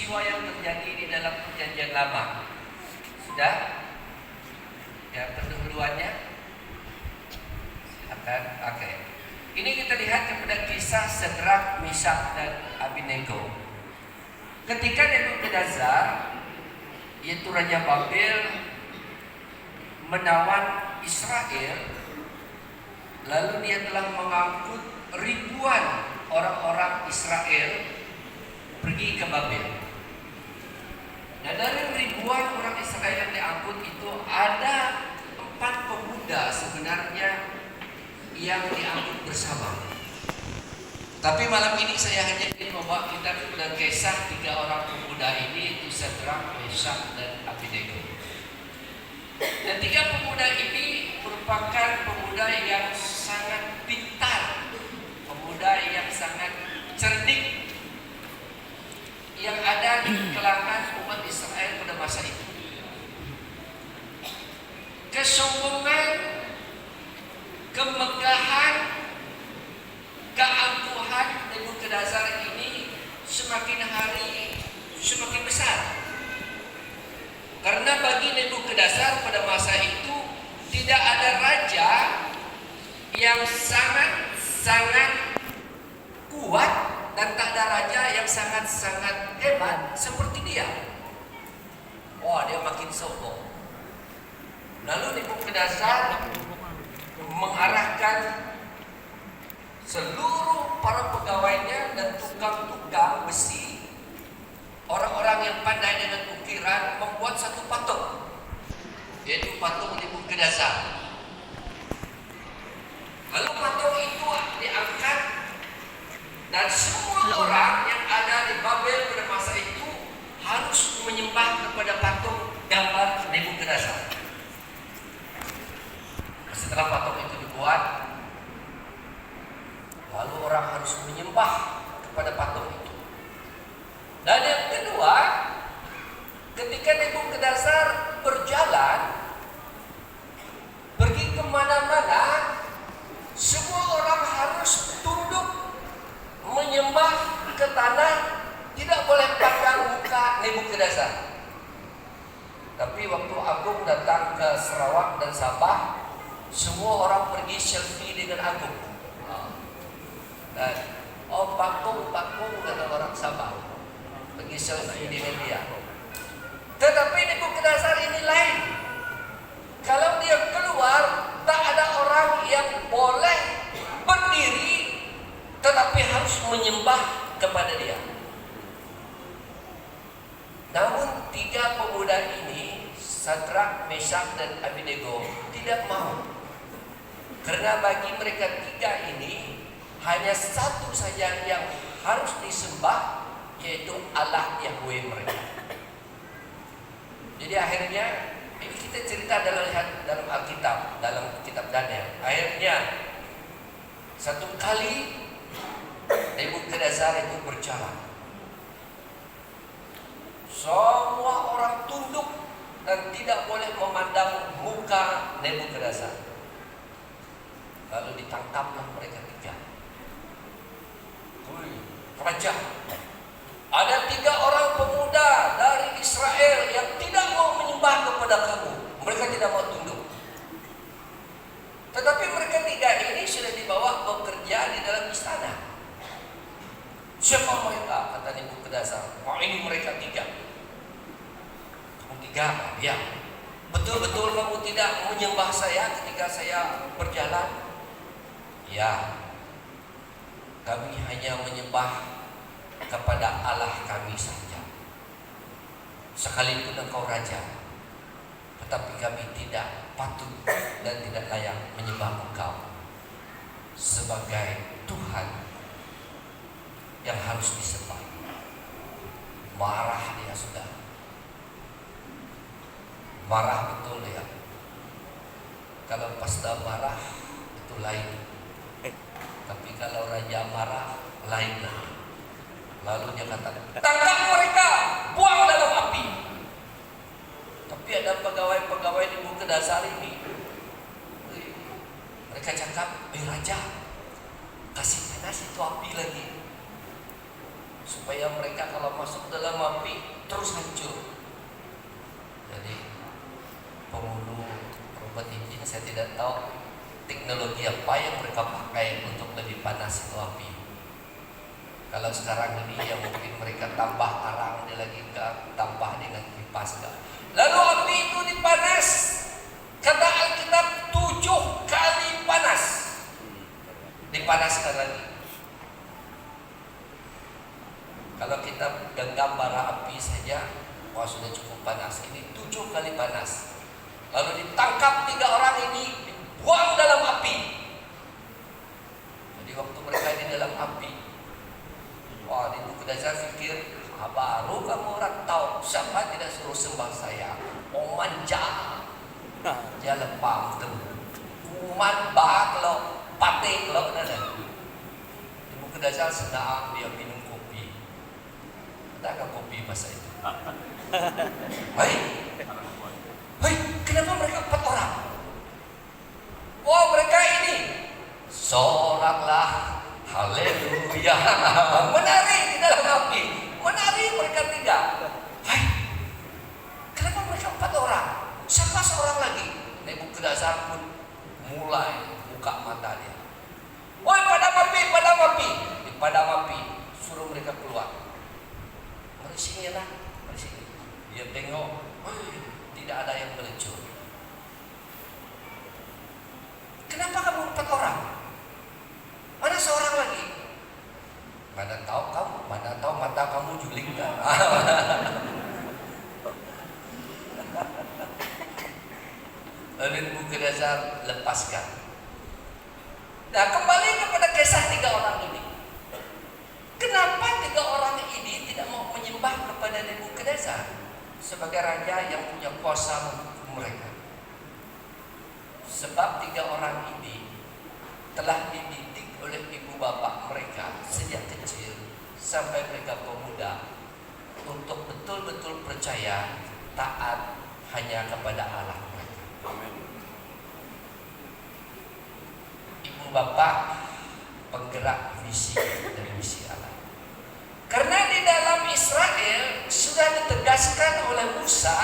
peristiwa yang terjadi di dalam Perjanjian Lama. Sudah? Ya, pendahuluannya. Silakan. Oke. Ini kita lihat kepada kisah Sadrak, Meshach dan Abednego. Ketika Nebukadnezar, yaitu Raja Babel, menawan Israel, lalu dia telah mengangkut ribuan orang-orang Israel pergi ke Babel. Dan dari ribuan orang Israel yang diangkut itu ada 4 pemuda sebenarnya yang diangkut bersama. Tapi malam ini saya hanya ingin membawa kita kepada kisah 3 orang pemuda ini, yaitu Sadrak, Meshach dan Abednego. Dan 3 pemuda ini merupakan pemuda yang sangat pintar, pemuda yang sangat cerdik, yang ada di kalangan umat Israel pada masa itu. Kesombongan, kemegahan, keangkuhan Nebukadnezar ini semakin hari semakin besar. Karena bagi Nebukadnezar pada masa itu tidak ada raja yang sangat kuat dan tak ada raja yang sangat hebat seperti dia. Wah, dia makin sombong. Lalu Nebukadnezar mengarahkan seluruh para pegawainya dan tukang-tukang besi, orang-orang yang pandai dengan ukiran, membuat satu patung, yaitu patung Nebukadnezar. Lalu patung itu diangkat, dan semua orang yang ada di Babel pada masa itu harus menyembah kepada patung gambar Nebukadnezar. Setelah patung itu dibuat, lalu orang harus menyembah kepada patung itu. Dan yang kedua, ketika Nebukadnezar berjalan pergi kemana-mana, semua orang harus tunduk menyembah ke tanah, tidak boleh pandang muka Nebukadnezar. Tapi waktu Agung datang ke Sarawak dan Sabah, semua orang pergi selfie dengan Agung. Dan patung kata orang Sabah, pergi selfie dengan dia. Tetapi Nebukadnezar ini lain. Kalau dia keluar, tak ada orang yang boleh berdiri, tetapi harus menyembah kepada dia. Namun 3 pemuda ini, Sadrak, Meshach dan Abednego, tidak mau. Karena bagi mereka 3 ini hanya satu saja yang harus disembah, yaitu Allah Yahweh mereka. Jadi akhirnya, ini kita cerita dalam Alkitab, dalam kitab Daniel. Akhirnya satu kali Nebukadnezar itu berjalan, semua orang tunduk dan tidak boleh memandang muka Nebukadnezar. Lalu ditangkaplah mereka 3. Raja, ada 3 orang pemuda dari Israel yang tidak mau menyembah kepada kamu. Mereka tidak mau tunduk. Tetapi mereka 3 ini sudah dibawa bekerja di dalam istana. Siapa mereka? Kata Nebukadnezar. Ini mereka 3. Kamu 3? Ya. Betul-betul kamu tidak menyembah saya ketika saya berjalan? Ya. Kami hanya menyembah kepada Allah kami saja. Sekalipun engkau raja, tetapi kami tidak patut dan tidak layak menyembah engkau sebagai Tuhan yang harus disembah. Marah dia, sudah. Marah betul ya. Kalau pasta marah itu lain. Tapi kalau raja marah lain lagi. Lalu dia katakan, tangkap mereka, buang dalam api. Tapi ada pegawai-pegawai di Nebukadnezar ini, mereka cakap, raja, kasih panas itu api lagi. supaya mereka kalau masuk dalam api terus hancur. Jadi penghulu robot ini saya tidak tahu teknologi apa yang mereka pakai untuk lebih panas itu api. Kalau sekarang ini ya mungkin mereka tambah arang, dia lagi tambah dengan kipas. Lalu api itu dipanas, kata Alkitab 7 kali panas, dipanaskan lagi. Kalau kita genggam bara api saja, wah sudah cukup panas. Ini 7 kali panas. Lalu ditangkap 3 orang ini, dibuang dalam api. Jadi waktu mereka di dalam api, wah Nebukadnezar pikir, baru kamu orang tahu siapa tidak suruh sembah saya. Oh manja, dia lepang tu, kuman bak lo, patik lo nana. Nebukadnezar sedang dia minum kopi. Adakah kopi masa itu? Hai, hai, kenapa mereka 4 orang? Oh mereka ini soraklah, haleluya, menari di dalam api, menari mereka 3. Hai, kenapa mereka 4 orang? Siapa seorang lagi? Nebukadnezar pun mulai buka mata dia. Woi padam api, padam api, di padam api, suruh mereka keluar. Mari sini lah, mari sini. Dia tengok, tidak ada yang melecur. Kenapa kamu 4 orang? Ada seorang lagi. Mana tahu kamu, mana tahu mata kamu juling kan? Lalu Nebukadnezar lepaskan. Nah kembali kepada kisah 3 orang ini. Kenapa 3 orang ini tidak mau menyembah kepada Nebukadnezar sebagai raja yang punya kuasa menghukum mereka? Sebab 3 orang ini telah dididik oleh ibu bapak mereka sejak kecil sampai mereka pemuda untuk betul-betul percaya taat hanya kepada Allah mereka. Ibu bapak penggerak visi dan misi Allah. Karena di dalam Israel sudah ditegaskan oleh Musa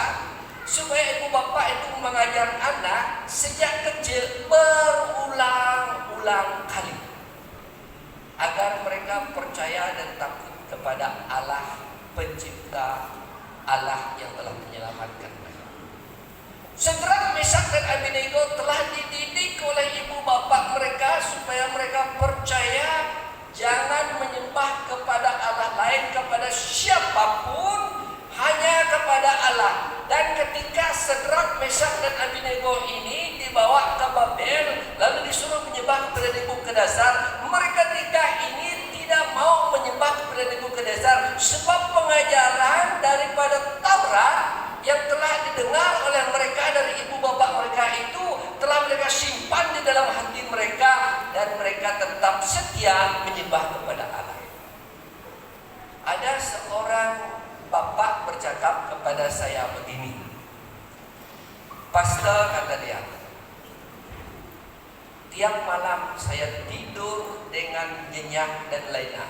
supaya ibu bapak itu mengajar anak sejak kecil berulang-ulang kali agar mereka percaya dan takut kepada Allah pencipta, Allah yang telah menyelamatkan mereka. Sedrak, Mesak dan Abednego telah dididik oleh ibu bapak mereka supaya mereka percaya jangan menyembah kepada Allah lain, kepada siapapun, hanya kepada Allah. Dan ketika Sedrak, Mesak dan Abednego ini dibawa ke Babel lalu disuruh menyembah kepada Nebukadnezar, mereka 3 ini tidak mau menyembah kepada Nebukadnezar sebab pengajaran daripada Taurat yang telah didengar oleh mereka dari ibu bapak mereka itu telah mereka simpan di dalam hati mereka dan mereka tetap setia menyembah kepada Allah. Ada seorang bapak bercakap kepada saya begini, "Pastor," kata dia, "tiap malam saya tidur dengan nyenyak dan lena.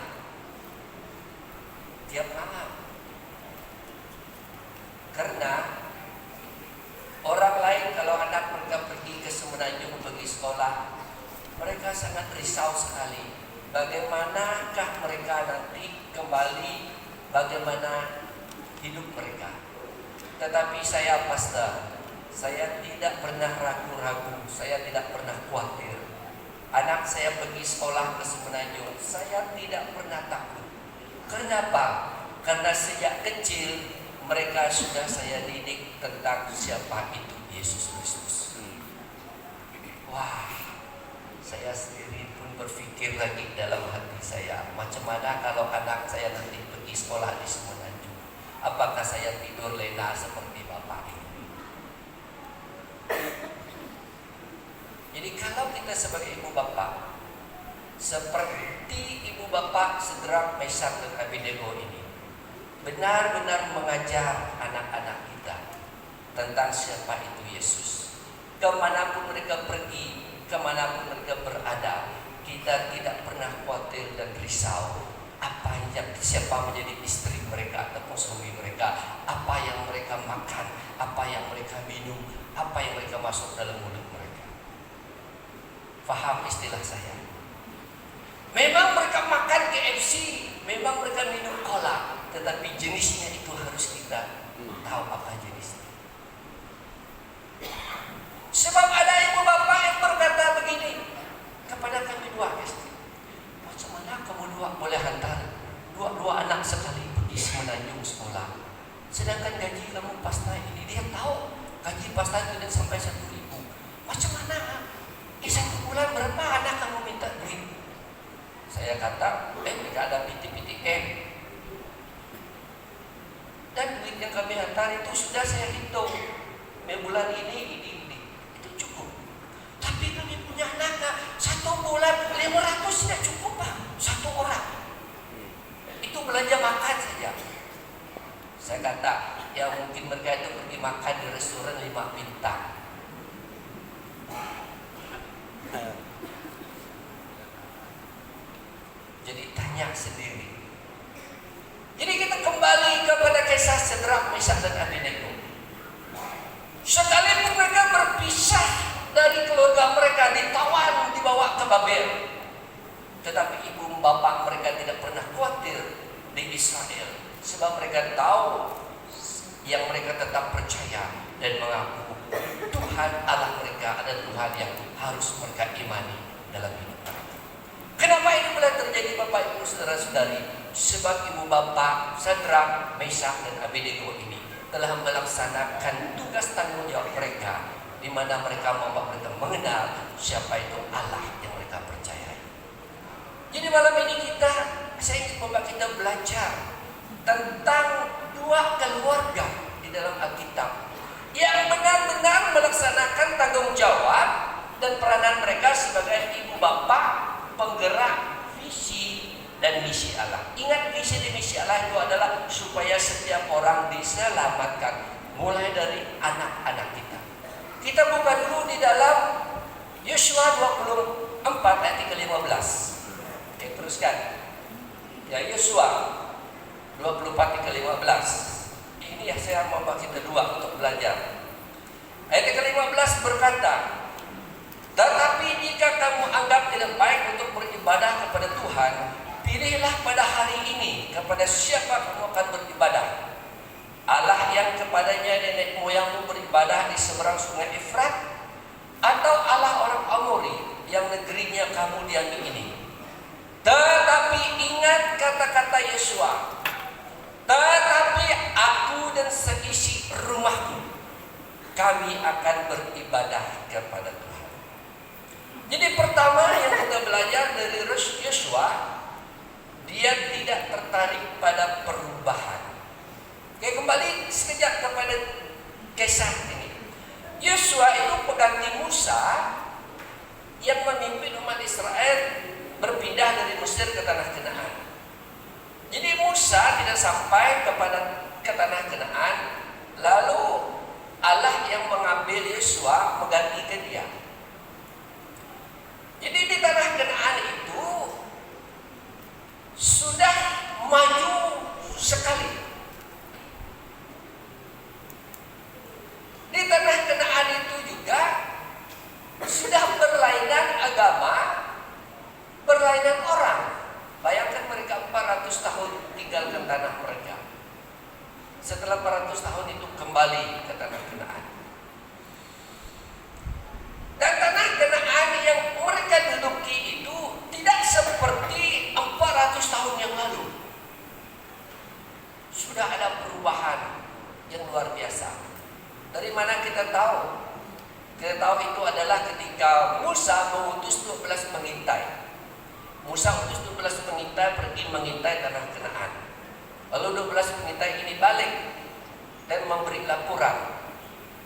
Tiap malam. Karena orang lain kalau anak mereka pergi ke Semenanjung pergi sekolah, mereka sangat risau sekali. Bagaimanakah mereka nanti kembali, bagaimana hidup mereka. Tetapi saya pastor, saya tidak pernah ragu-ragu, saya tidak pernah khawatir. Anak saya pergi sekolah ke Semenanjung, saya tidak pernah takut. Kenapa? Karena sejak kecil mereka sudah saya didik tentang siapa itu Yesus Kristus." Wah, saya sendiri pun berpikir lagi dalam hati saya, macam mana kalau anak saya nanti pergi sekolah di Semenanjung? Apakah saya tidur lena seperti bapak ini? Jadi kalau kita sebagai ibu bapak seperti ibu bapak Sedrak, Mesak dan Abednego ini benar-benar mengajar anak-anak kita tentang siapa itu Yesus, kemanapun mereka pergi, kemanapun mereka berada, kita tidak pernah khawatir dan risau. siapa menjadi istri mereka ataupun suami mereka, apa yang mereka makan, apa yang mereka minum, apa yang mereka masuk dalam mulut mereka. Faham istilah saya? Memang mereka makan KFC, memang mereka minum cola, tetapi jenisnya itu harus kita tahu apa jenisnya. Sebab ada ibu bapak yang berkata begini kepada kami dua istri, macam mana kamu dua boleh hantar dua anak sekali pergi semenanjung sekolah, sedangkan gaji kamu pas naik ini, dia tahu gaji pas naik tidak sampai 1.000. Macam mana? Satu bulan berapa anak kamu minta duit? Saya kata, tidak ada PTPTN. Dan duit yang kami hantar itu sudah saya hitung. Bulan ini, itu cukup. Tapi kami punya anak, 1 bulan 500 tidak cukup Pak, 1 orang. Itu belanja makan saja. Saya kata, ya mungkin mereka itu pergi makan di restoran 5 bintang. Jadi tanya sendiri. Jadi kita kembali kepada kisah Sadrak, Mesyak dan Abednego. Sekalipun mereka berpisah dari keluarga mereka, ditawan, dibawa ke Babel, tetapi ibu bapak mereka tidak pernah khawatir di Israel, sebab mereka tahu yang mereka tetap percaya dan mengaku Tuhan Allah mereka adalah Tuhan yang harus mereka imani dalam hidup mereka. Kenapa ini boleh terjadi Bapak Ibu Saudara-saudari? Sebab ibu bapak Sadrak, Mesyak dan Abednego ini telah melaksanakan tugas tanggung jawab mereka, di mana mereka membawa mereka mengenal siapa itu Allah yang mereka percayai. Jadi malam ini saya ingin membawa kita belajar tentang 2 keluarga di dalam Alkitab yang benar-benar melaksanakan tanggung jawab dan peranan mereka sebagai ibu bapak penggerak visi dan misi Allah. Ingat, visi dan misi Allah itu adalah supaya setiap orang diselamatkan, mulai dari anak-anak kita. Kita buka dulu di dalam Yosua 24 ayat 15. Oke, teruskan. Ya, Yosua 24 15. Ini ya saya mau bagi kita 2 untuk belajar. Ayat 15 berkata, tetapi jika kamu anggap tidak baik untuk beribadah kepada Tuhan, pilihlah pada hari ini kepada siapa kamu akan beribadah. Allah yang kepadanya nenek moyangmu beribadah di seberang sungai Efrat, atau Allah orang Amori yang negerinya kamu diambil ini. Tetapi ingat kata-kata Yosua, tetapi aku dan seisi rumahku, kami akan beribadah kepada Tuhan. Jadi pertama yang kita belajar dari Yosua, dia tidak tertarik pada perubahan. Oke, kembali sekejap kepada kisah ini. Yosua itu pengganti Musa yang memimpin umat Israel berpindah dari Mesir ke tanah Kanaan. Jadi Musa tidak sampai ke tanah Kanaan, lalu Allah yang mengambil Yosua menggantikan dia. Jadi di tanah Kanaan itu sudah maju sekali. Di tanah Kanaan itu juga sudah berlainan agama, berlainan orang. Bayangkan mereka 400 tahun tinggalkan tanah mereka. Setelah 400 tahun itu kembali ke tanah Kanaan. Dan tanah Kanaan yang mereka duduki itu tidak seperti 400 tahun yang lalu. Sudah ada perubahan yang luar biasa. Dari mana kita tahu? Kita tahu itu adalah ketika Musa mengutus 12 pengintai. Musa utus 12 pengintai pergi mengintai tanah Kanaan. Lalu 12 pengintai ini balik dan memberi laporan.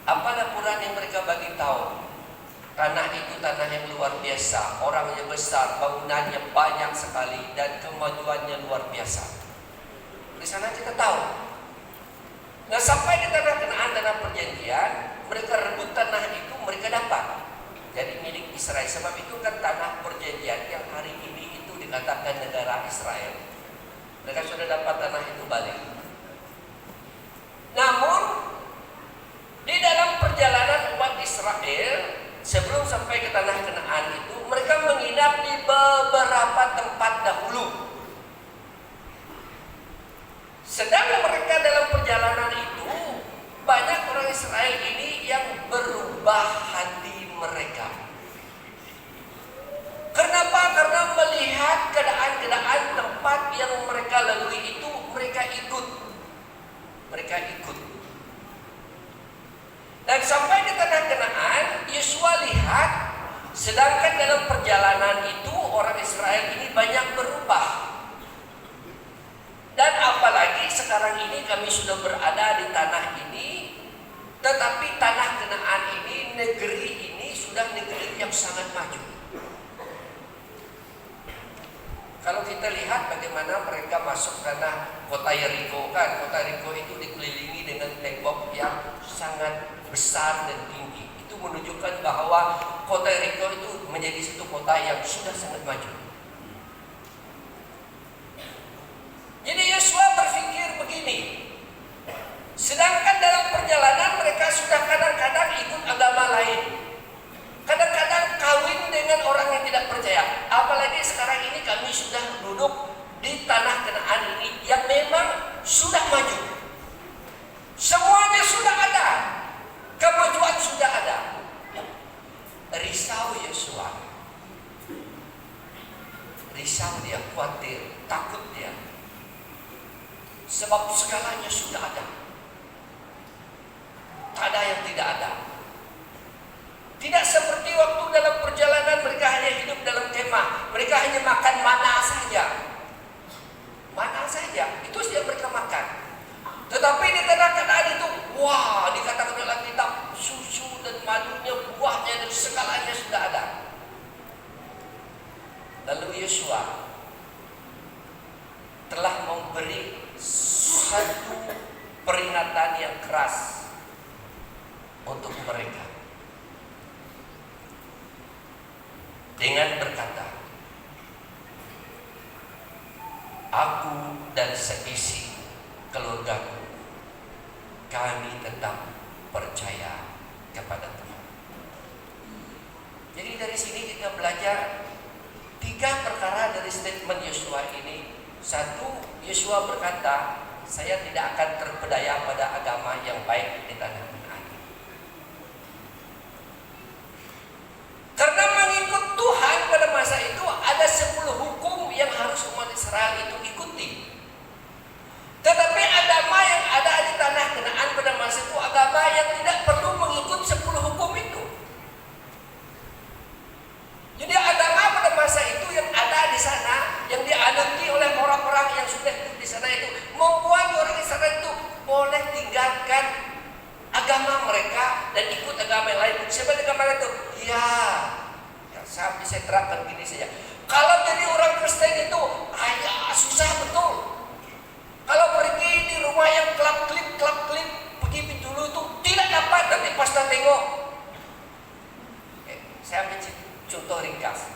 Apa laporan yang mereka bagi tahu? Tanah itu tanah yang luar biasa, orangnya besar, bangunannya banyak sekali, dan kemajuannya luar biasa. Di sana kita tahu. Nah, sampai di tanah Kanaan, tanah perjanjian, mereka rebut tanah itu, mereka dapat jadi milik Israel. Sebab itu kan tanah perjanjian yang hari ini itu dikatakan negara Israel. Mereka sudah dapat tanah itu balik. Namun di dalam perjalanan umat Israel sebelum sampai ke tanah Kanaan itu, mereka menginap di beberapa tempat dahulu. Sedang mereka dalam perjalanan itu, banyak orang Israel ini yang berubah hati mereka. Kenapa? Karena melihat keadaan-keadaan tempat yang mereka lalui itu, mereka ikut. Dan sampai di tanah Kanaan, Yosua lihat, sedangkan dalam perjalanan itu orang Israel ini banyak berubah. Dan apalagi sekarang ini kami sudah berada di tanah ini, tetapi tanah Kanaan ini, negeri ini sudah negeri yang sangat maju. Kalau kita lihat bagaimana mereka masuk tanah kota Yeriko, kan kota Yeriko itu dikelilingi dengan tembok yang sangat besar dan tinggi. Itu menunjukkan bahwa kota Yeriko itu menjadi satu kota yang sudah sangat maju. Jadi Yosua berpikir begini, sedangkan dalam perjalanan mereka sudah kadang-kadang ikut agama lain, kadang-kadang kawin dengan orang yang tidak percaya. Apalagi sekarang ini kami sudah duduk di tanah Kanaan ini yang memang sudah maju. Semuanya sudah ada, kemajuan sudah ada. Risau Yosua, risau dia, khawatir, takut dia, sebab segalanya sudah ada. Tak ada yang tidak ada. Tidak seperti waktu dalam perjalanan mereka hanya hidup dalam kemah. Mereka hanya makan mana saja. Mana saja, itu saja mereka makan. Tetapi di tanah Kanaan itu, wah, dikatakan dalam kitab, susu dan madunya, buahnya dan segalanya sudah ada. Lalu Yosua telah memberi satu peringatan yang keras untuk mereka. Dengan berkata, aku dan seisi keluargaku, kami tetap percaya kepada Tuhan. Jadi dari sini kita belajar 3 perkara dari statement Yosua ini. 1, Yosua berkata, saya tidak akan terpedaya pada agama yang baik di tanah Kanaan. Karena mengikut Tuhan pada masa itu ada 10 hukum yang harus umat Israel itu ikuti. Tetapi agama yang ada di tanah Kanaan pada masa itu agama yang tidak perlu mengikut 10 hukum itu. Jadi agama pada masa itu yang ada di sana, yang dianuti oleh orang-orang yang sudah hidup di sana itu, membuat orang Israel itu boleh tinggalkan agama mereka dan ikut agama yang lain. Siapa agama itu? Ya, saya bisa terapkan gini saja. Kalau jadi orang Kristen itu, susah betul. Kalau pergi di rumah yang klap-klip, pergi dulu itu tidak dapat. Nanti pastor tengok. Saya ambil contoh ringkas.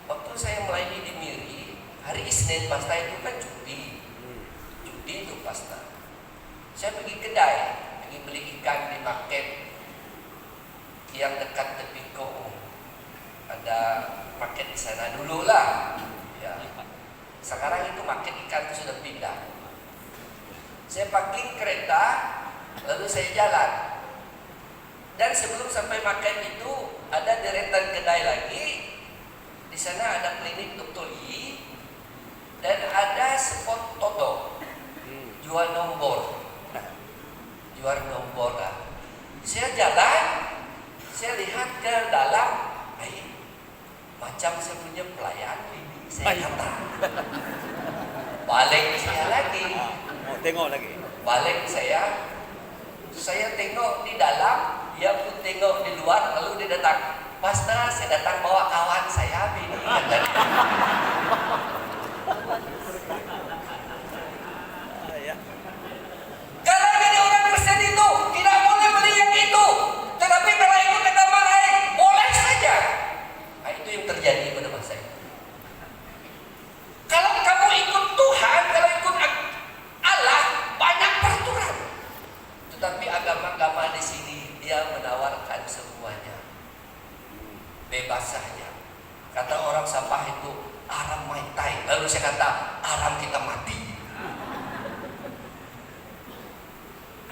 Waktu saya melayani di Miri, hari Isnin pastor itu kan cuti itu pastor. Saya pergi kedai, pergi beli ikan di market yang dekat tepi Koong. Ada market di sana dulu lah. Ya. Sekarang itu market ikan itu sudah pindah. Saya parking kereta, lalu saya jalan. Dan sebelum sampai market itu ada deretan kedai lagi. Di sana ada klinik Dr. Yi dan ada spot toto. Jual nombor lah. Saya jalan, saya lihat ke dalam, macam saya punya pelayan ini. Saya kata, balik saya lagi. Tengok lagi. Balik saya tengok di dalam, dia pun tengok di luar, lalu dia datang. Pastor, saya datang bawa kawan saya bini. Kalau jadi orang Kristen itu tidak boleh beli yang itu, tetapi kalau ikut agama lain boleh saja. Nah, itu yang terjadi pada masa itu. Kalau kamu ikut Tuhan, kalau Lalu saya kata, aram kita mati.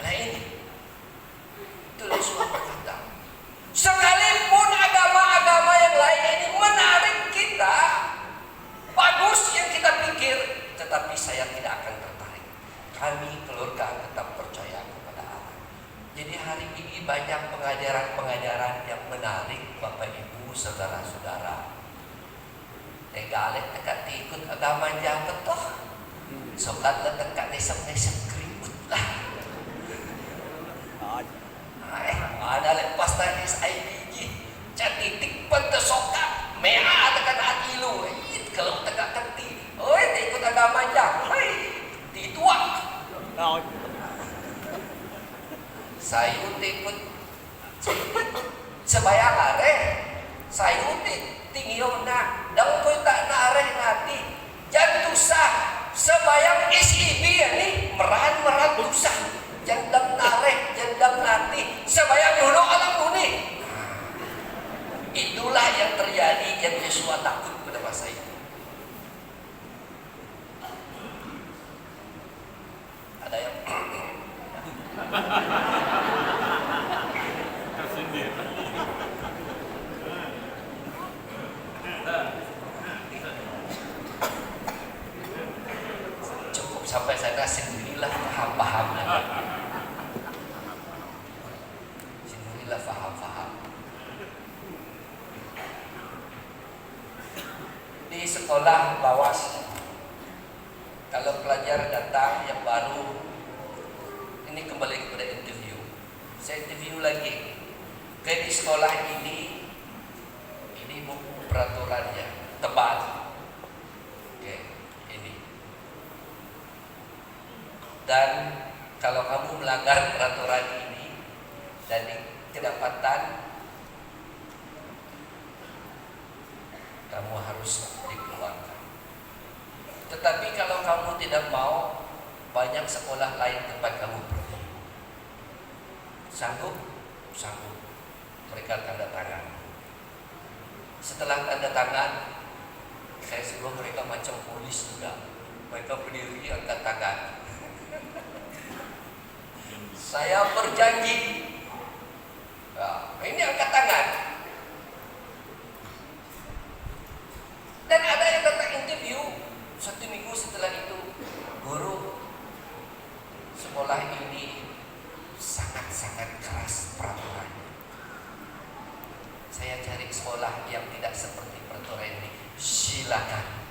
Nah ini, itu Yosua berkata, sekalipun agama-agama yang lain ini menarik kita, bagus yang kita pikir, tetapi saya tidak akan tertarik. Kami keluarga tetap percaya kepada Allah. Jadi hari ini banyak pengajaran-pengajaran yang menarik Bapak Ibu, saudara-saudara. Tegalek dekat ikut agama jahat toh. Sokat dekat nesek-nesek keribut lah. Ada lepas tadi SIDG catitik pente sokat mea tekan hati lu. Kalau tegak keti, oi ikut agama jahat. Dituak. Saya ikut sebayang are. Saya tinggiong na daw ko tak naareh ngati jangan tusah sebayang SIB ini meran tusah jangan naareh jangan nanti sebayang dulu alam muni. Itulah yang terjadi yang Yosua takut pada masa itu. Ada yang sampai sana sendirilah paham-paham. Sendirilah paham-paham. Di sekolah bawas, kalau pelajar datang yang baru, ini kembali kepada interview. Saya interview lagi. Kayak di sekolah ini buku peraturannya tebal. Dan kalau kamu melanggar peraturan ini dan kedapatan, kamu harus dikeluarkan. Tetapi kalau kamu tidak mau, banyak sekolah lain tempat kamu pergi. Sanggup? Sanggup. Mereka tanda tangan. Setelah tanda tangan, saya suruh mereka macam polis juga. Mereka berdiri angkat tangan. Saya berjanji. Nah, ini angkat tangan. Dan ada yang datang interview 1 minggu setelah itu, guru, sekolah ini sangat-sangat keras peraturannya. Saya cari sekolah yang tidak seperti peraturan ini. Silakan.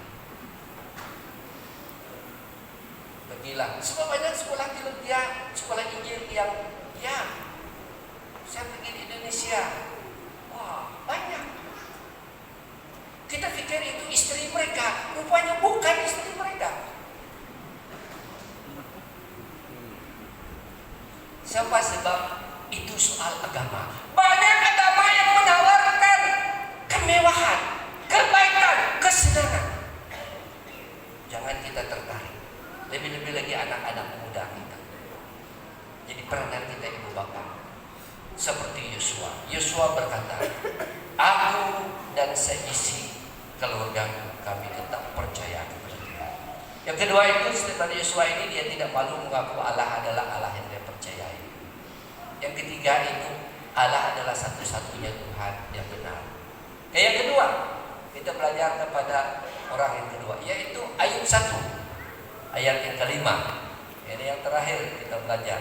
Pergilah. Sebab banyak sekolah teologi, sekolah Injil yang saya pergi di Indonesia. Wah, banyak. Kita pikir itu istri mereka, rupanya bukan istri mereka. Siapa sebab itu soal agama. Banyak agama yang menawarkan kemewahan, kebaikan, kesenangan. Jangan kita tertarik. Lebih-lebih lagi anak-anak muda kita. Jadi peranan kita ibu bapak seperti Yosua. Yosua berkata, aku dan seisi keluarga kami tetap percaya kepada Tuhan. Yang kedua itu, setelah Yosua ini dia tidak malu mengaku Allah adalah Allah yang dia percayai. Yang ketiga itu, Allah adalah satu-satunya Tuhan yang benar. Yang kedua, kita belajar kepada orang yang kedua, yaitu Ayub 1 ayat yang kelima. Ini yang terakhir kita belajar.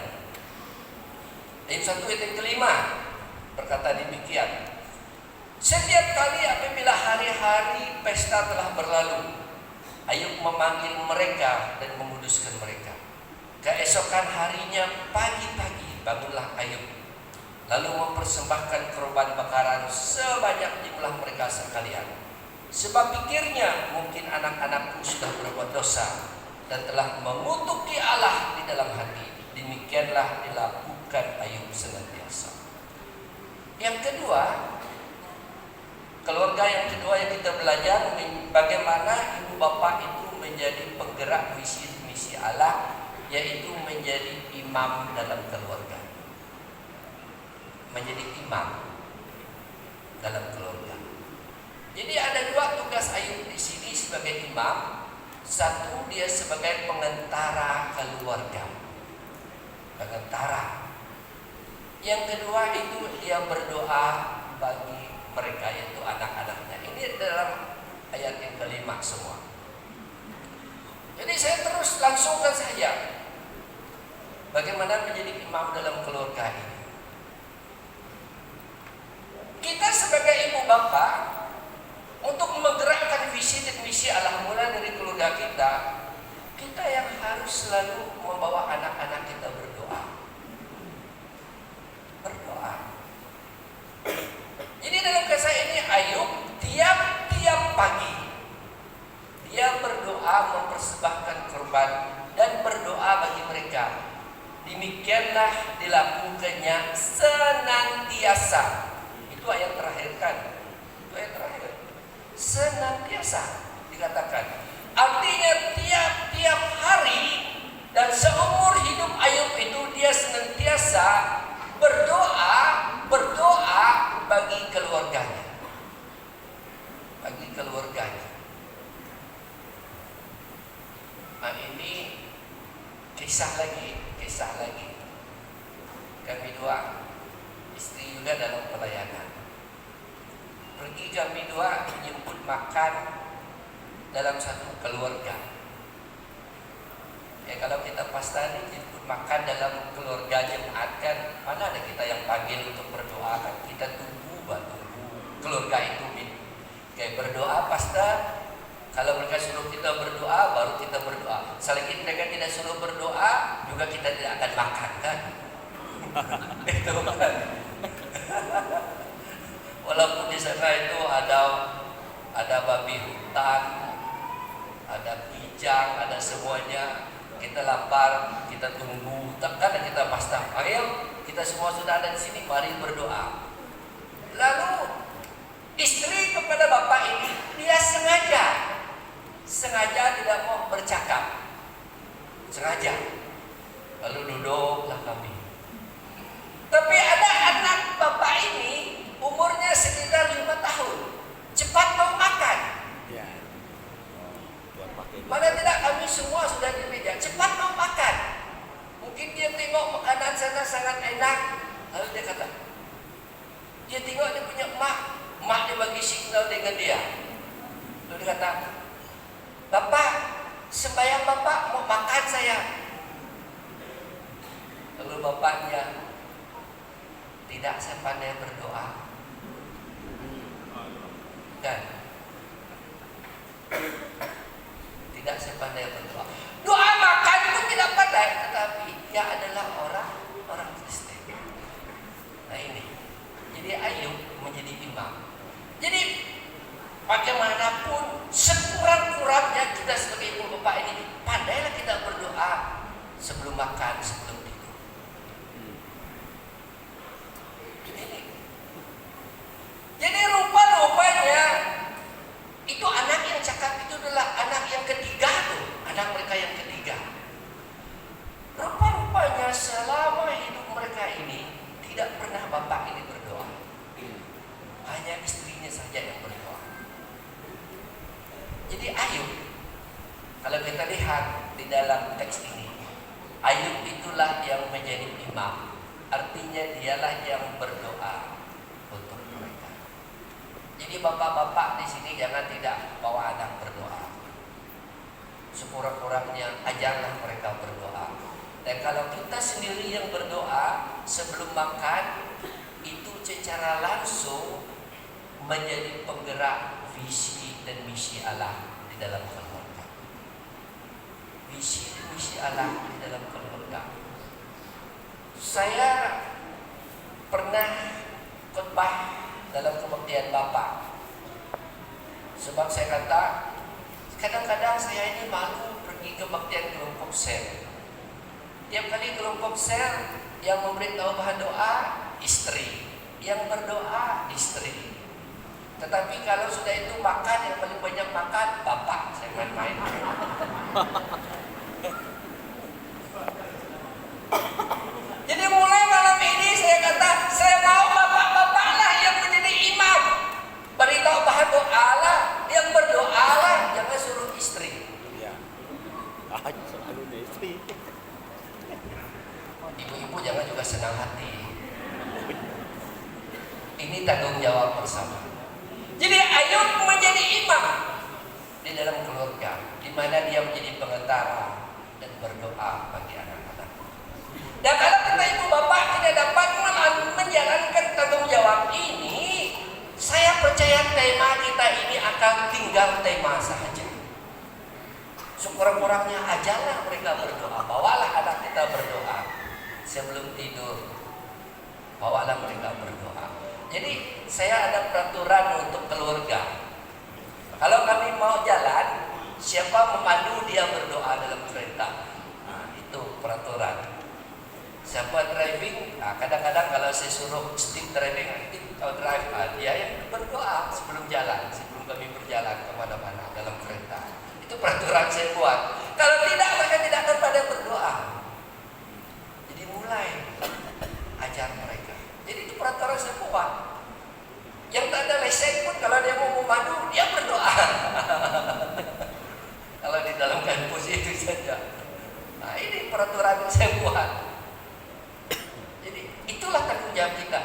Ayat 1 ayat yang kelima berkata demikian. Setiap kali apabila hari-hari pesta telah berlalu, Ayub memanggil mereka dan menguduskan mereka. Keesokan harinya pagi-pagi bangunlah Ayub, lalu mempersembahkan korban bakaran sebanyak jumlah mereka sekalian. Sebab pikirnya mungkin anak-anakku sudah berbuat dosa dan telah mengutuki Allah di dalam hati. Demikianlah dilakukan Ayub senantiasa. Yang kedua, keluarga yang kedua yang kita belajar bagaimana ibu bapak itu menjadi penggerak misi Allah, yaitu menjadi imam dalam keluarga. Menjadi imam dalam keluarga. Jadi ada dua tugas Ayub di sini sebagai imam. Satu, dia sebagai pengentara keluarga, pengentara. Yang kedua itu dia berdoa bagi mereka, yaitu anak-anaknya. Ini dalam ayat yang kelima semua. Jadi saya terus langsungkan saja bagaimana menjadi imam dalam keluarga ini. Kita sebagai ibu bapa, untuk menggerakkan visi dan misi Allah mula dari keluarga kita, kita yang harus selalu membawa anak-anak kita berdoa. Berdoa. Jadi dalam kisah ini Ayub tiap-tiap pagi dia berdoa mempersembahkan korban dan berdoa bagi mereka. Demikianlah dilakukannya senantiasa. Itu ayat terakhir kan? Itu ayat terakhir. Senantiasa dikatakan. Artinya tiap-tiap hari dan seumur hidup Ayub itu dia senantiasa berdoa bagi keluarganya. Bagi keluarganya. Nah ini kisah lagi. Kami dua, istri juga dalam pelayanan. Pergi kami dua menjemput makan dalam satu keluarga. Ya kalau kita pasti jemput makan dalam keluarga jemaat kan, mana ada kita yang panggil untuk berdoa kan? Kita tunggu keluarga itu kayak berdoa pasti. Kalau mereka suruh kita berdoa, baru kita berdoa. Selagi mereka tidak suruh berdoa, juga kita tidak akan makan kan? Itu kan. Walaupun di sana itu ada babi hutan, ada kijang, ada semuanya. Kita lapar, kita tunggu. Kan kita pasti, ayo kita semua sudah ada di sini, mari berdoa. Lalu istri kepada bapak ini, dia sengaja tidak mau bercakap, sengaja. Lalu duduklah kami. Tapi ada anak bapak ini umurnya sekitar 5 tahun, cepat mau makan. Mana tidak, kami semua sudah di meja, cepat mau makan. Mungkin dia tengok makanan sana sangat enak, lalu dia kata, dia tengok dia punya mak dia bagi signal dengan dia. Lalu dia kata, Bapak, sembahyang Bapak mau makan saya. Lalu bapaknya, tidak saya pandai berdoa. Dan tidak saya pandai berdoa. Doa makan pun tidak pandai, tetapi dia adalah orang Kristen. Nah ini, jadi Ayub menjadi imam. Jadi bagaimanapun sekurang-kurangnya kita sebagai ibu bapak ini pandailah kita berdoa sebelum makan, sebelum tidur. Jadi rupa-rupanya itu anak yang cakap itu adalah anak yang ketiga tuh, anak mereka yang ketiga. Rupa-rupanya selama hidup mereka ini tidak pernah bapak ini berdoa. Hanya istrinya saja yang berdoa. Jadi Ayub, kalau kita lihat di dalam teks ini, Ayub itulah yang menjadi imam. Artinya dialah yang berdoa untuk mereka. Jadi bapak-bapak di sini jangan tidak bawa anak berdoa. Sekurang-kurangnya ajarlah mereka berdoa. Dan kalau kita sendiri yang berdoa sebelum makan, itu secara langsung menjadi penggerak visi dan misi Allah di dalam keluarga. Visi dan misi Allah di dalam keluarga. Saya pernah khotbah dalam kebaktian Bapak. Sebab saya kata, kadang-kadang saya ini malu pergi ke kebaktian kelompok sel. Tiap kali kelompok sel yang memberitahu bahan doa, istri. Yang berdoa, istri. Tetapi kalau sudah itu makan, yang paling banyak makan bapak, saya main-main. Jadi mulai malam ini saya kata, saya mau bapak-bapak lah yang menjadi imam. Beritahu bahan doa lah, yang berdoa lah, jangan suruh istri. Ibu-ibu jangan juga senang hati. Ini tanggung jawab bersama. Jadi Ayub menjadi imam di dalam keluarga, di mana dia menjadi pengetara dan berdoa bagi anak-anak. Dan kalau kita ibu bapak tidak dapat menjalankan tanggung jawab ini, saya percaya tema kita ini akan tinggal tema saja. Sekurang-kurangnya ajarlah mereka berdoa. Bawalah anak kita berdoa sebelum tidur. Bawalah mereka berdoa. Jadi saya ada peraturan untuk keluarga. Kalau kami mau jalan, siapa memandu dia berdoa dalam kereta. Nah, itu peraturan. Siapa driving, nah, kadang-kadang kalau saya suruh stick driving, atau drive, dia yang berdoa sebelum jalan, sebelum kami berjalan kemana-mana dalam kereta. Itu peraturan saya buat. Kalau tidak, mereka tidak akan pada berdoa. Jadi mulai ajar mereka. Jadi itu peraturan saya buat. Yang tak ada lesen pun kalau dia mau memandu, dia berdoa. Kalau di dalam kampus itu saja. Nah, ini peraturan yang saya buat. Jadi itulah tanggung jawab kita.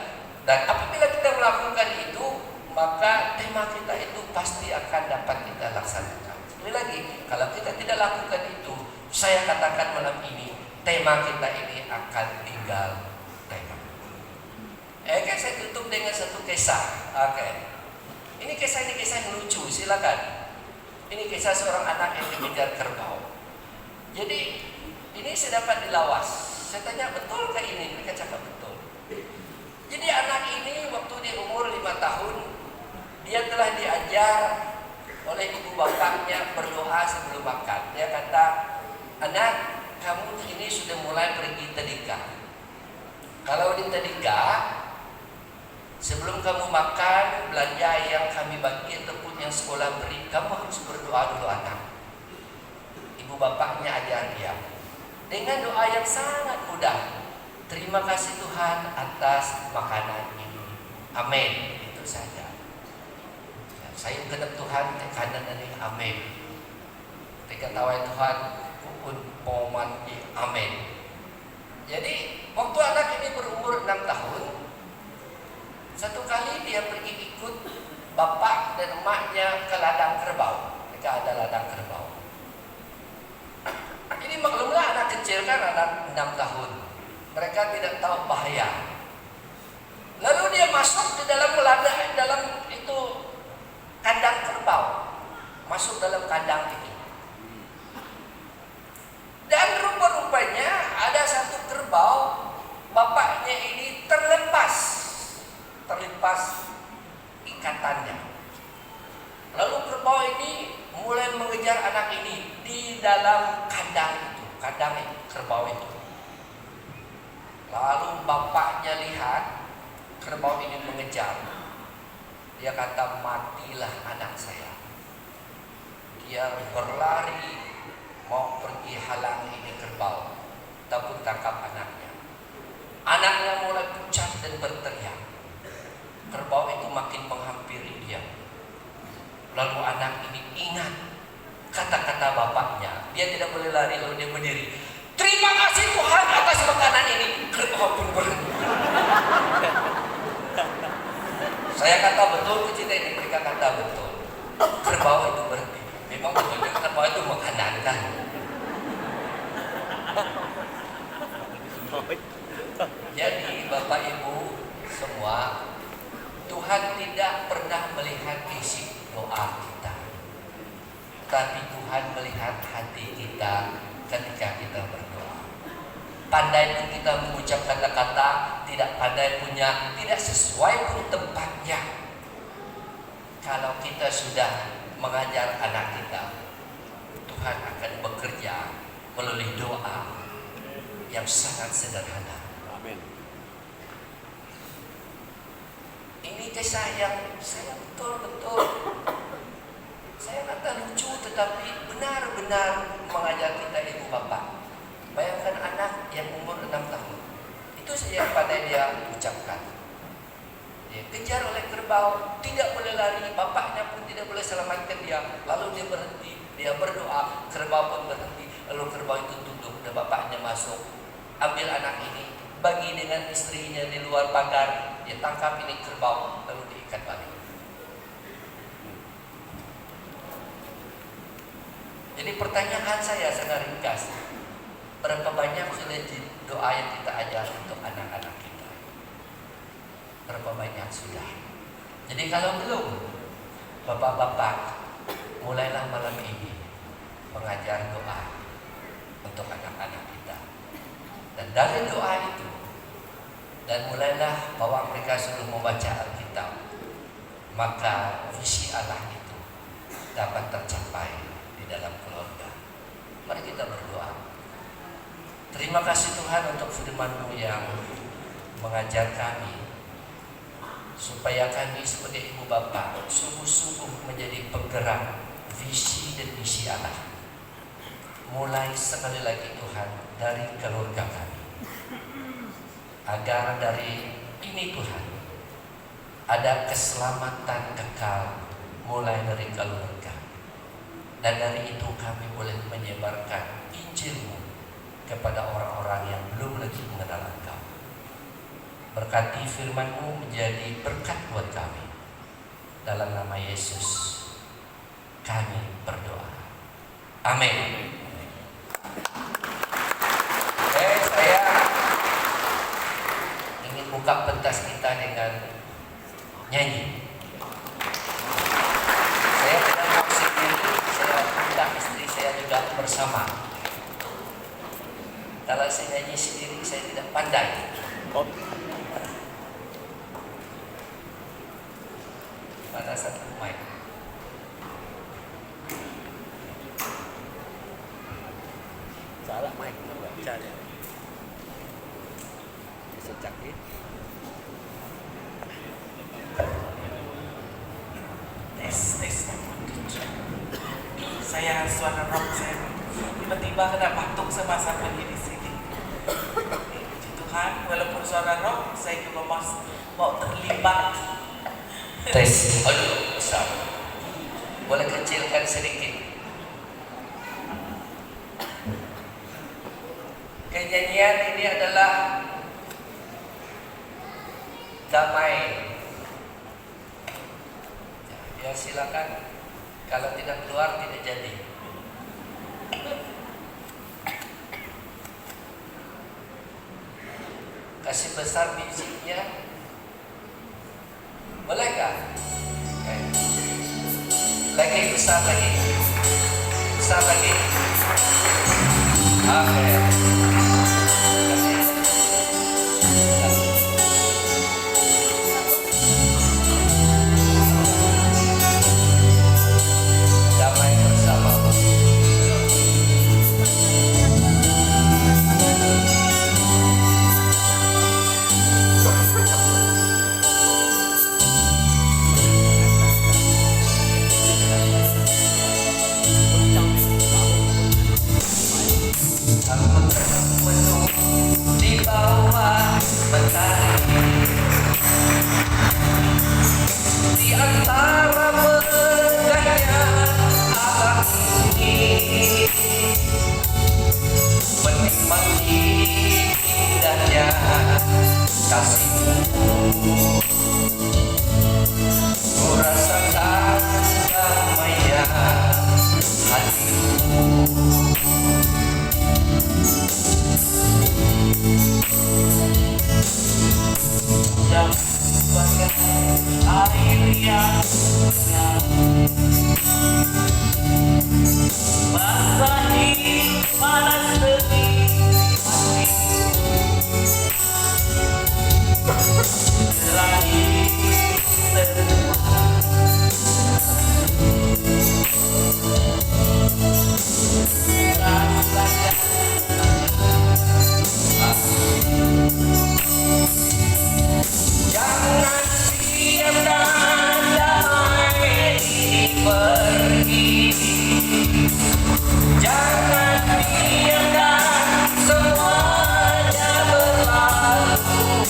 Dan apabila kita melakukan itu, maka tema kita itu pasti akan dapat kita laksanakan. Sekali lagi, kalau kita tidak lakukan itu, saya katakan malam ini, tema kita ini akan tinggal tema. Saya tutup dengan satu kisah. Ini kisah yang lucu, silakan. Ini kisah seorang anak yang dikejar kerbau. Jadi ini saya dapat dilawas. Saya tanya, betul ke ini? Mereka cakap betul. Jadi anak ini waktu dia umur 5 tahun, dia telah diajar oleh ibu bapaknya berdoa sebelum makan. Dia kata, anak, kamu ini sudah mulai pergi tadika. Kalau di tadika, sebelum kamu makan, belanja yang kami bagi ataupun yang sekolah beri, kamu harus berdoa dulu anak. Ibu bapaknya ajar dia dengan doa yang sangat mudah. Terima kasih Tuhan atas makanan ini. Amin. Itu saja. Saya kedap Tuhan tekanan ini. Amin. Ketika tawai Tuhan, pun poman di amin. Jadi waktu anak ini berumur 6 tahun, satu kali dia pergi ikut bapak dan emaknya ke ladang kerbau. Mereka ada ladang kerbau. Ini maklumlah anak kecil kan, anak 6 tahun. Mereka tidak tahu bahaya. Lalu dia masuk ke dalam ladang, dalam itu kandang kerbau. Masuk dalam kandang itu. Dan rupa-rupanya ada satu kerbau, bapaknya ini terlepas ikatannya. Lalu kerbau ini mulai mengejar anak ini di dalam kandang kerbau itu. Lalu bapaknya lihat kerbau ini mengejar. Dia kata, matilah anak saya. Dia berlari mau pergi halang ini kerbau, tapi tangkap anaknya. Anaknya mulai pucat dan berteriak. Kerbau itu makin menghampiri dia. Lalu anak ini ingat kata-kata bapaknya. Dia tidak boleh lari, lalu dia berdiri. Terima kasih Tuhan atas makanan ini. Kerbau pun berhenti. Saya kata betul ke ini, mereka kata betul. Kerbau itu berhenti. Memang betul kerbau itu makanan kan. Jadi Bapak Ibu semua, Tuhan tidak pernah melihat isi doa kita, tapi Tuhan melihat hati kita ketika kita berdoa. Pandai pun kita mengucap kata-kata, tidak pandai punya, tidak sesuai pun tempatnya. Kalau kita sudah mengajar anak kita, Tuhan akan bekerja melalui doa yang sangat sederhana. Amin. Ini kisah yang saya betul-betul, saya kata lucu tetapi benar-benar mengajar kita ibu bapak. Bayangkan anak yang umur 6 tahun, itu saja yang pandai dia ucapkan. Dia kejar oleh kerbau, tidak boleh lari, bapaknya pun tidak boleh selamatkan dia. Lalu dia berhenti, dia berdoa, kerbau pun berhenti. Lalu kerbau itu tunduk dan bapaknya masuk ambil anak ini, bagi dengan istrinya di luar pagar, dia tangkap ini kerbau, lalu diikat balik. Jadi pertanyaan saya sangat ringkas, berapa banyak sudah doa yang kita ajar untuk anak-anak kita? Berapa banyak sudah? Jadi kalau belum, bapak-bapak, mulailah malam ini mengajar doa untuk anak-anak kita. Dan dari doa itu, dan mulailah bahwa mereka sudah membaca Alkitab, maka visi Allah itu dapat tercapai di dalam keluarga. Mari kita berdoa. Terima kasih Tuhan untuk firman-Mu yang mengajar kami, supaya kami sebagai ibu bapa sungguh-sungguh menjadi penggerak visi dan misi Allah. Mulai sekali lagi Tuhan dari keluarga kami, agar dari ini Tuhan ada keselamatan kekal mulai dari keluarga, dan dari itu kami boleh menyebarkan Injil-Mu kepada orang-orang yang belum lagi mengenal Engkau. Berkati firman-Mu menjadi berkat buat kami. Dalam nama Yesus kami berdoa. Amin. Saya ingin buka pentas kita dengan nyanyi. Saya tidak mau sendiri, saya minta istri saya juga bersama. Kalau saya nyanyi sendiri, saya tidak pandai. Pada satu mic. Salah mic baca dia. Secak ni. Tes. Saya suara rock saya. Tiba-tiba kena batuk semasa pergi di sini. Puji Tuhan, walaupun suara rock, saya juga mau terlibat. Tes. Aduh, besar. Boleh kecilkan sedikit. Kenyanyian ini adalah damai. Ya silakan. Kalau tidak keluar tidak jadi. Kasih besar musiknya. Bolehkah? Okay. Lagi besar lagi. Besar lagi. Oke. Damai bersama. Di bawah mentari, di antara megahnya alam ini, menikmati indahnya kasih-Mu, ku rasakan damainya hati-Mu. Yang bagai air yang mengalir, basahi panas terik hatiku, terakhir Jangan biarkan damai ini pergi. Jangan biarkan semuanya berlalu.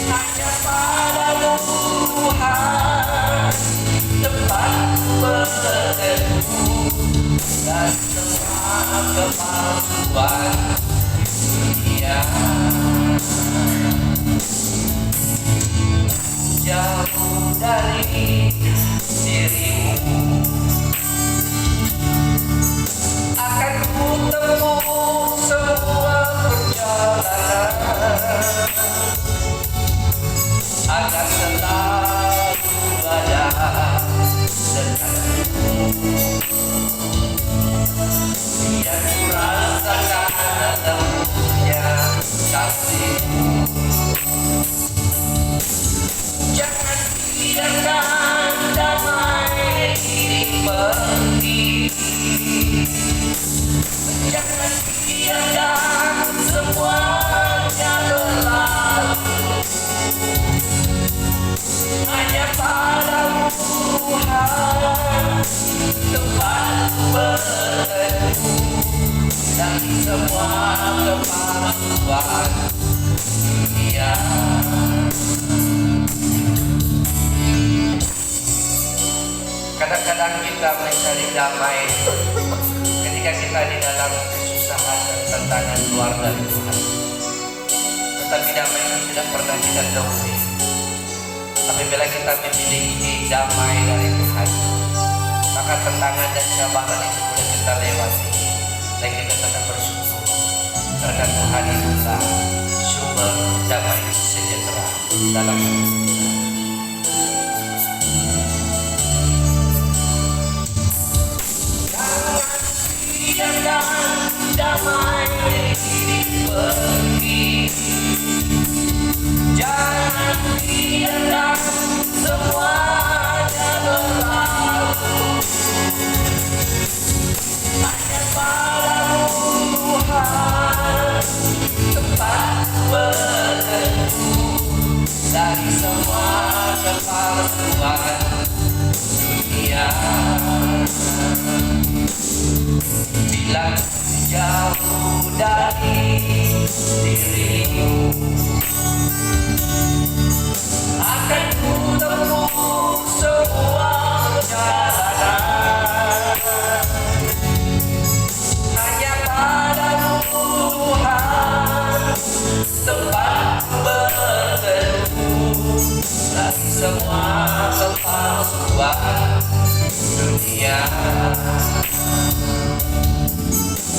Hanya pada-Mu Tuhan tempat berteduh, dan semua kepalsuan dunia. Jauh dari dirimu akan ku tempuh semua perjalanan agar selalu ada dekatmu. Biar ku rasakan lembutnya kasihmu. Jangan biarkan damai ini pergi. Jangan biarkan semuanya berlalu. Hanya padamu Tuhan tempat berteduh dari semua kepalsuan dunia. Kadang-kadang kita mencari damai ketika kita di dalam kesusahan dan tantangan luar dari Tuhan. Tetapi damai itu tidak pernah kita temui. Tapi bila kita memiliki damai dari Tuhan, maka tantangan dan cabaran itu boleh kita lewati dan kita tetap bersyukur karena Tuhan itulah sumber damai sejahtera dalam hidup kita. Jangan damai ini pergi. Jangan biarkan semuanya berlalu. Hanya padamu Tuhan tempat berteduh dari semua kepalsuan dunia. Bila jauh dari dirimu akan ku tempuh semua perjalanan hanya padamu Tuhan tempat berteduh dari semua kepalsuan dunia.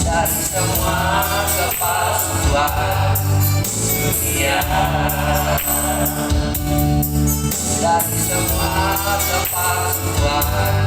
Dari semua kepalsuan dunia. Dari semua kepalsuan